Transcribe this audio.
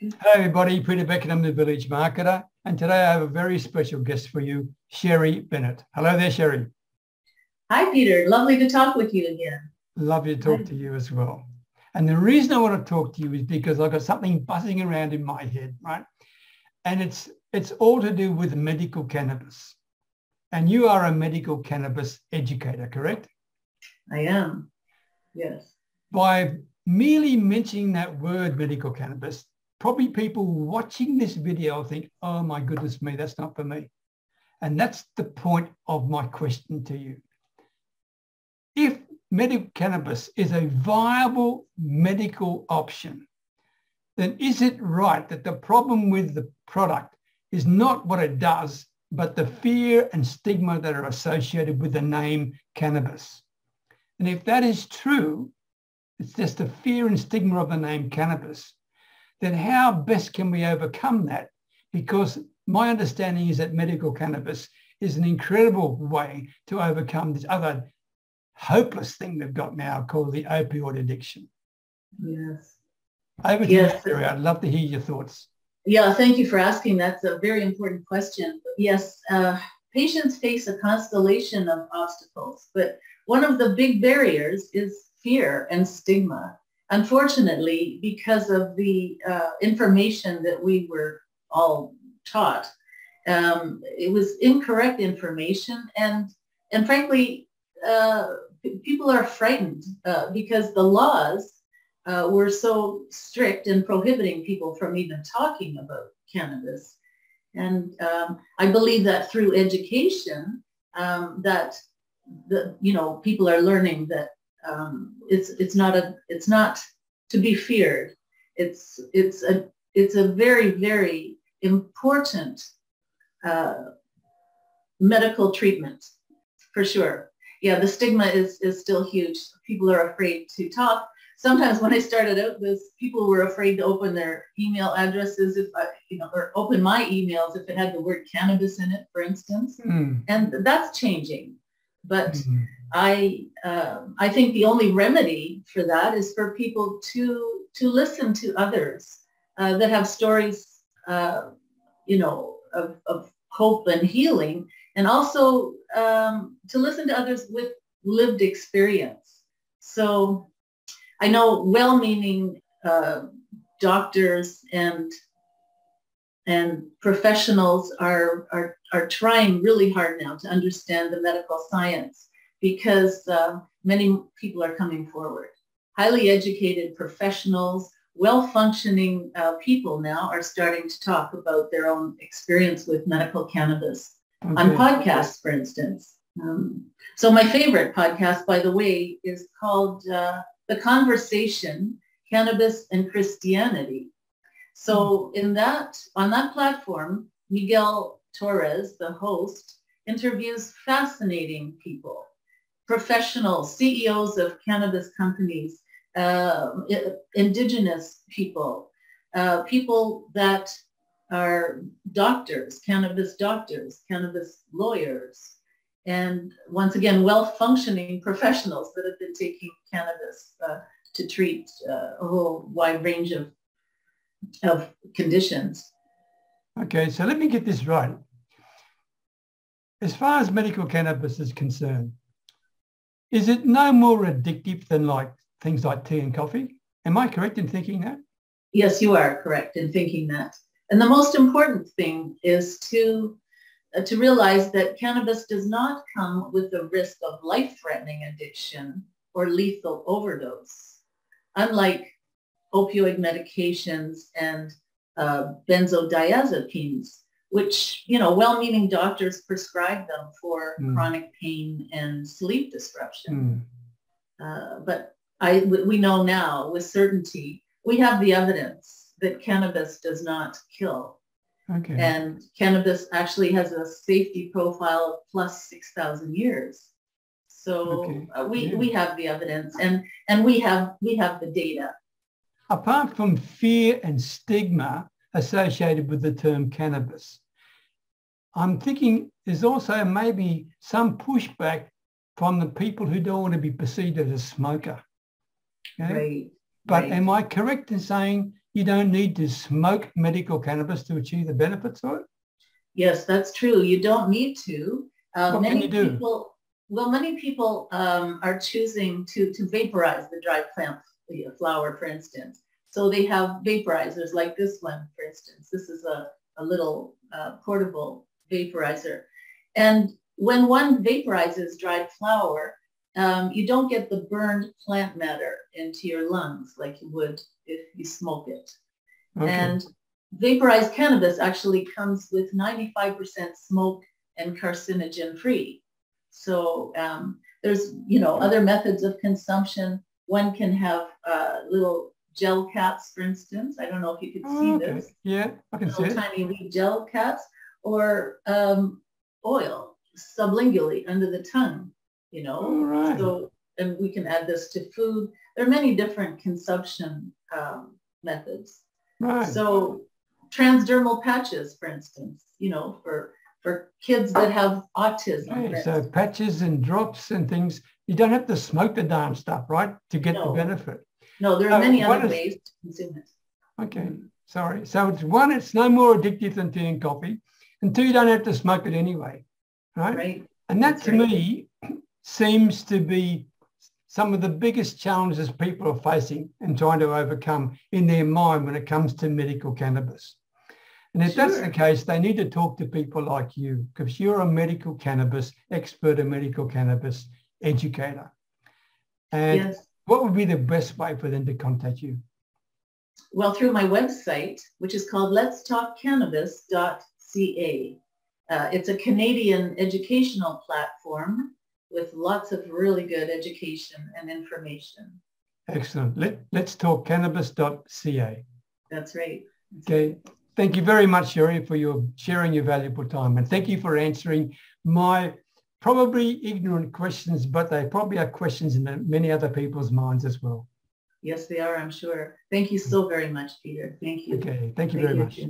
Hello everybody, Peter Beckenham, the Village Marketer, and today I have a very special guest for you, Sherry Bennett. Hello there, Sherry. Hi, Peter. Lovely to talk with you again. Lovely to talk to you as well. And the reason I want to talk to you is because I've got something buzzing around in my head, right? And it's all to do with medical cannabis. And you are a medical cannabis educator, correct? I am, yes. By merely mentioning that word medical cannabis, probably people watching this video think, oh my goodness me, that's not for me. And that's the point of my question to you. If medical cannabis is a viable medical option, then is it right that the problem with the product is not what it does, but the fear and stigma that are associated with the name cannabis? And if that is true, it's just the fear and stigma of the name cannabis, then how best can we overcome that? Because my understanding is that medical cannabis is an incredible way to overcome this other hopeless thing we've got now called the opioid addiction. Yes. Over to you, Sherry. I'd love to hear your thoughts. Yeah, thank you for asking. That's a very important question. Yes, patients face a constellation of obstacles, but one of the big barriers is fear and stigma. Unfortunately, because of the information that we were all taught, it was incorrect information, and frankly, people are frightened because the laws were so strict in prohibiting people from even talking about cannabis. And I believe that through education, that people are learning that it's not to be feared. It's a very, very important medical treatment, for sure. Yeah, the stigma is still huge. People are afraid to talk. Sometimes when I started out this, people were afraid to open their email addresses or open my emails if it had the word cannabis in it, for instance. And that's changing. But I think the only remedy for that is for people to listen to others that have stories, of hope and healing, and also to listen to others with lived experience. So I know well-meaning doctors and professionals are trying really hard now to understand the medical science, because many people are coming forward. Highly educated professionals, well-functioning people now are starting to talk about their own experience with medical cannabis on podcasts, for instance. So my favorite podcast, by the way, is called The Conversation, Cannabis and Christianity. So on that platform, Miguel Torres, the host, interviews fascinating people, professionals, CEOs of cannabis companies, indigenous people, people that are doctors, cannabis lawyers, and once again, well-functioning professionals that have been taking cannabis to treat a whole wide range of conditions. Okay, so let me get this right. As far as medical cannabis is concerned, is it no more addictive than things like tea and coffee? Am I correct in thinking that? Yes, you are correct in thinking that. And the most important thing is to realize that cannabis does not come with the risk of life-threatening addiction or lethal overdose, unlike opioid medications and benzodiazepines, which, well-meaning doctors prescribe them for chronic pain and sleep disruption. But we know now with certainty, we have the evidence that cannabis does not kill. Okay. And cannabis actually has a safety profile of plus 6,000 years. So we have the evidence, and we have the data. Apart from fear and stigma associated with the term cannabis, I'm thinking there's also maybe some pushback from the people who don't want to be perceived as a smoker. Okay? Right. But am I correct in saying you don't need to smoke medical cannabis to achieve the benefits of it? Yes, that's true. You don't need to. What can you do? Many people are choosing to vaporize the dried plant flower, for instance. So they have vaporizers like this one, for instance. This is a little portable vaporizer. And when one vaporizes dried flower, you don't get the burned plant matter into your lungs like you would if you smoke it. Okay. And vaporized cannabis actually comes with 95% smoke and carcinogen free. So there's, other methods of consumption. One can have little gel caps, for instance. I don't know if you could see this. Yeah, I can see it. Tiny wee gel caps, or oil sublingually under the tongue, Right. So, and we can add this to food. There are many different consumption methods. Right. So transdermal patches, for instance, for kids that have autism. Okay, so patches and drops and things, you don't have to smoke the darn stuff, right, to get the benefit. No, there are many other ways to consume it. Okay, sorry. So it's no more addictive than tea and coffee, and two, you don't have to smoke it anyway, right? Right. And that to me seems to be some of the biggest challenges people are facing and trying to overcome in their mind when it comes to medical cannabis. And if that's the case, they need to talk to people like you, because you're a medical cannabis expert, a medical cannabis educator. And what would be the best way for them to contact you? Well, through my website, which is called letstalkcannabis.ca. It's a Canadian educational platform with lots of really good education and information. Excellent. Letstalkcannabis.ca. That's right. Okay. Thank you very much, Sherry, for sharing your valuable time. And thank you for answering my probably ignorant questions, but they probably are questions in many other people's minds as well. Yes, they are, I'm sure. Thank you so very much, Peter. Thank you. Okay. Thank you very much.